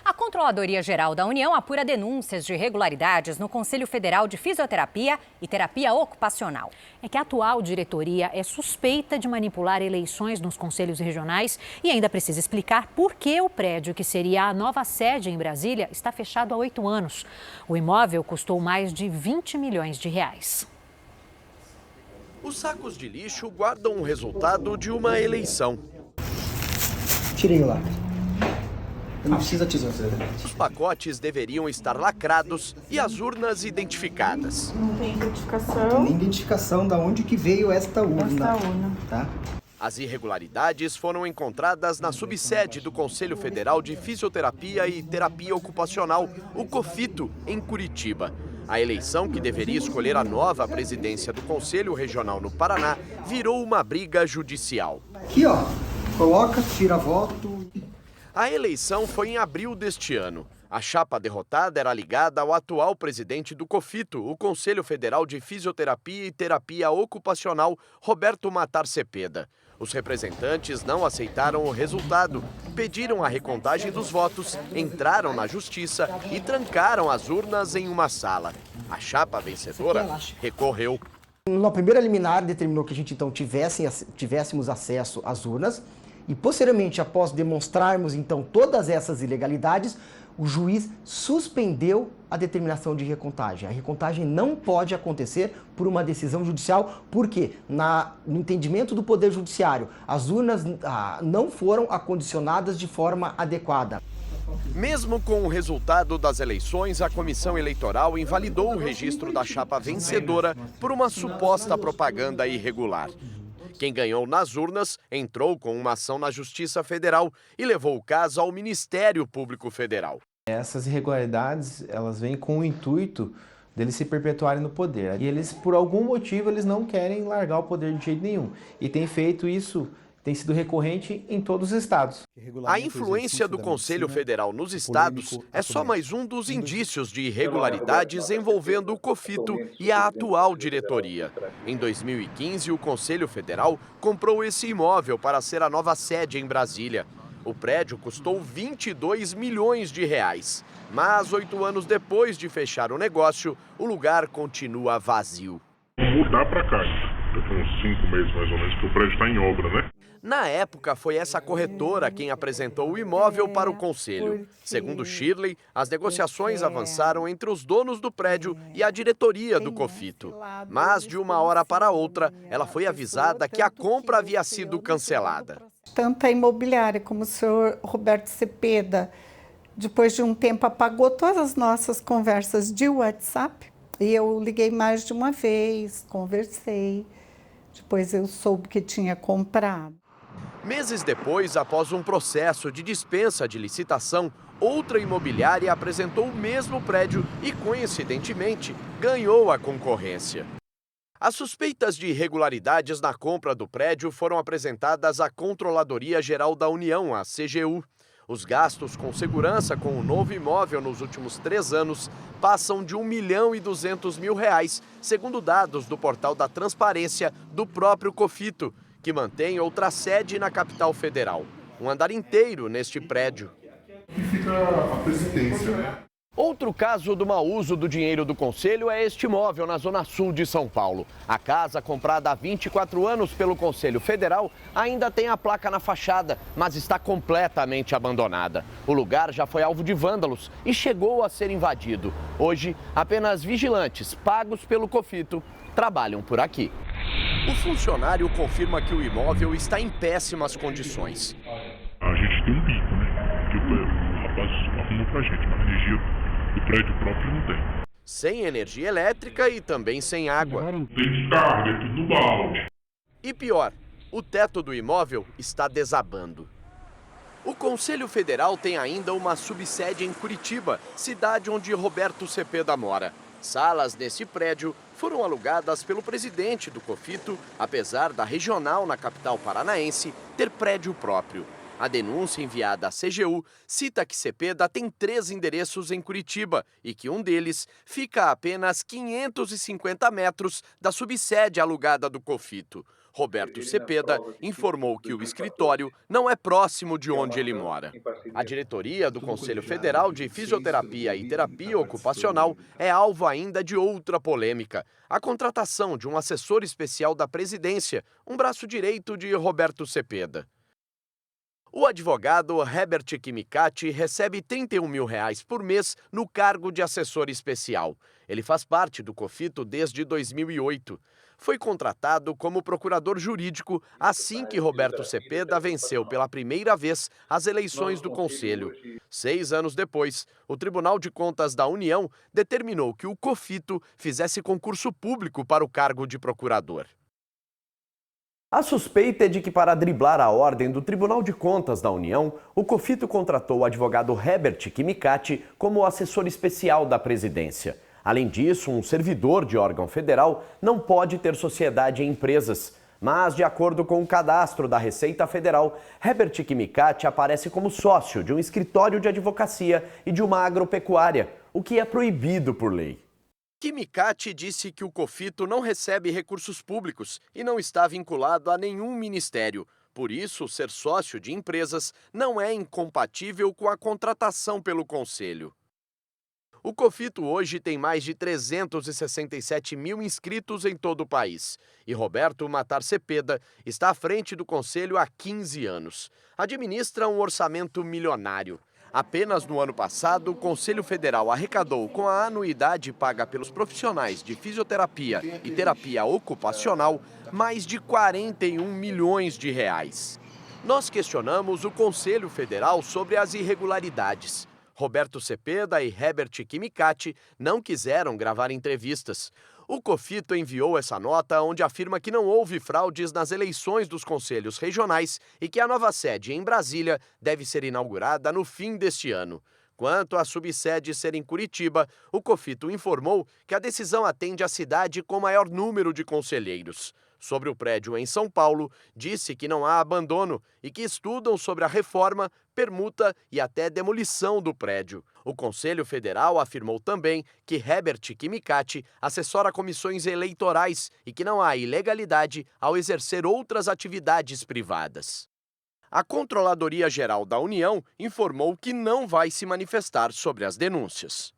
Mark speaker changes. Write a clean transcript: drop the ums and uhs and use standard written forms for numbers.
Speaker 1: A Controladoria Geral da União apura denúncias de irregularidades no Conselho Federal de Fisioterapia e Terapia Ocupacional. É que a atual diretoria é suspeita de manipular eleições nos conselhos regionais e ainda precisa explicar por que o prédio, que seria a nova sede em Brasília, está fechado há 8 anos. O imóvel custou mais de 20 milhões de reais.
Speaker 2: Os sacos de lixo guardam o resultado de uma eleição.
Speaker 3: Tirei o lacre. Não precisa tesoura.
Speaker 2: Os pacotes deveriam estar lacrados e as urnas identificadas.
Speaker 4: Não tem identificação.
Speaker 3: Não tem nem identificação de onde que veio esta urna. Tá?
Speaker 2: As irregularidades foram encontradas na subsede do Conselho Federal de Fisioterapia e Terapia Ocupacional, o COFITO, em Curitiba. A eleição, que deveria escolher a nova presidência do Conselho Regional no Paraná, virou uma briga judicial.
Speaker 3: Aqui, ó, coloca, tira voto.
Speaker 2: A eleição foi em abril deste ano. A chapa derrotada era ligada ao atual presidente do COFITO, o Conselho Federal de Fisioterapia e Terapia Ocupacional, Roberto Matar Cepeda. Os representantes não aceitaram o resultado, pediram a recontagem dos votos, entraram na justiça e trancaram as urnas em uma sala. A chapa vencedora recorreu.
Speaker 3: Na primeira liminar determinou que a gente então tivéssemos acesso às urnas e posteriormente, após demonstrarmos então todas essas ilegalidades, o juiz suspendeu a determinação de recontagem. A recontagem não pode acontecer por uma decisão judicial, porque no entendimento do Poder Judiciário, as urnas não foram acondicionadas de forma adequada.
Speaker 2: Mesmo com o resultado das eleições, a Comissão Eleitoral invalidou o registro da chapa vencedora por uma suposta propaganda irregular. Quem ganhou nas urnas entrou com uma ação na Justiça Federal e levou o caso ao Ministério Público Federal.
Speaker 5: Essas irregularidades, elas vêm com o intuito deles se perpetuarem no poder. E eles, por algum motivo, eles não querem largar o poder de jeito nenhum. E tem feito isso, tem sido recorrente em todos os estados.
Speaker 2: A influência do Conselho Federal nos estados é só mais um dos indícios de irregularidades envolvendo o COFITO e a atual diretoria. Em 2015, o Conselho Federal comprou esse imóvel para ser a nova sede em Brasília. O prédio custou 22 milhões de reais. Mas 8 anos depois de fechar o negócio, o lugar continua vazio.
Speaker 6: Mudar para cá, daqui uns 5 meses mais ou menos, que o prédio está em obra, né?
Speaker 2: Na época, foi essa corretora quem apresentou o imóvel para o conselho. Segundo Shirley, as negociações avançaram entre os donos do prédio e a diretoria do COFITO. Mas, de uma hora para outra, ela foi avisada que a compra havia sido cancelada.
Speaker 4: Tanto a imobiliária como o senhor Roberto Cepeda, depois de um tempo, apagou todas as nossas conversas de WhatsApp. E eu liguei mais de uma vez, conversei. Depois eu soube que tinha comprado.
Speaker 2: Meses depois, após um processo de dispensa de licitação, outra imobiliária apresentou o mesmo prédio e, coincidentemente, ganhou a concorrência. As suspeitas de irregularidades na compra do prédio foram apresentadas à Controladoria Geral da União, a CGU. Os gastos com segurança com o novo imóvel nos últimos 3 anos passam de R$ 1.200.000, segundo dados do portal da Transparência do próprio COFITO, que mantém outra sede na capital federal. Um andar inteiro neste prédio.
Speaker 6: E fica a presidência, né?
Speaker 2: Outro caso do mau uso do dinheiro do Conselho é este imóvel na Zona Sul de São Paulo. A casa, comprada há 24 anos pelo Conselho Federal, ainda tem a placa na fachada, mas está completamente abandonada. O lugar já foi alvo de vândalos e chegou a ser invadido. Hoje, apenas vigilantes pagos pelo COFITO trabalham por aqui. O funcionário confirma que o imóvel está em péssimas condições.
Speaker 6: A gente tem um bico, né? Que o rapaz arrumou pra gente, mas energia do prédio próprio não tem.
Speaker 2: Sem energia elétrica e também sem água.
Speaker 6: Tem descarga, é tudo no balde.
Speaker 2: E pior, o teto do imóvel está desabando. O Conselho Federal tem ainda uma subsede em Curitiba, cidade onde Roberto Cepeda mora. Salas nesse prédio foram alugadas pelo presidente do COFITO, apesar da regional na capital paranaense ter prédio próprio. A denúncia enviada à CGU cita que Cepeda tem 3 endereços em Curitiba e que um deles fica a apenas 550 metros da subsede alugada do COFITO. Roberto Cepeda informou que o escritório não é próximo de onde ele mora. A diretoria do Conselho Federal de Fisioterapia e Terapia Ocupacional é alvo ainda de outra polêmica: a contratação de um assessor especial da presidência, um braço direito de Roberto Cepeda. O advogado Herbert Kimicati recebe R$31 mil por mês no cargo de assessor especial. Ele faz parte do COFITO desde 2008. Foi contratado como procurador jurídico assim que Roberto Cepeda venceu pela primeira vez as eleições do Conselho. 6 anos depois, o Tribunal de Contas da União determinou que o COFITO fizesse concurso público para o cargo de procurador.
Speaker 7: A suspeita é de que, para driblar a ordem do Tribunal de Contas da União, o COFITO contratou o advogado Herbert Kimicati como assessor especial da presidência. Além disso, um servidor de órgão federal não pode ter sociedade em empresas. Mas, de acordo com o cadastro da Receita Federal, Herbert Kimicati aparece como sócio de um escritório de advocacia e de uma agropecuária, o que é proibido por lei.
Speaker 2: Kimicati disse que o COFITO não recebe recursos públicos e não está vinculado a nenhum ministério. Por isso, ser sócio de empresas não é incompatível com a contratação pelo Conselho. O COFITO hoje tem mais de 367 mil inscritos em todo o país. E Roberto Matar Cepeda está à frente do Conselho há 15 anos. Administra um orçamento milionário. Apenas no ano passado, o Conselho Federal arrecadou, com a anuidade paga pelos profissionais de fisioterapia e terapia ocupacional, mais de R$41 milhões. Nós questionamos o Conselho Federal sobre as irregularidades. Roberto Cepeda e Herbert Kimicati não quiseram gravar entrevistas. O COFITO enviou essa nota onde afirma que não houve fraudes nas eleições dos conselhos regionais e que a nova sede em Brasília deve ser inaugurada no fim deste ano. Quanto à subsede ser em Curitiba, o COFITO informou que a decisão atende à cidade com maior número de conselheiros. Sobre o prédio em São Paulo, disse que não há abandono e que estudam sobre a reforma, permuta e até demolição do prédio. O Conselho Federal afirmou também que Herbert Kimicati assessora comissões eleitorais e que não há ilegalidade ao exercer outras atividades privadas. A Controladoria Geral da União informou que não vai se manifestar sobre as denúncias.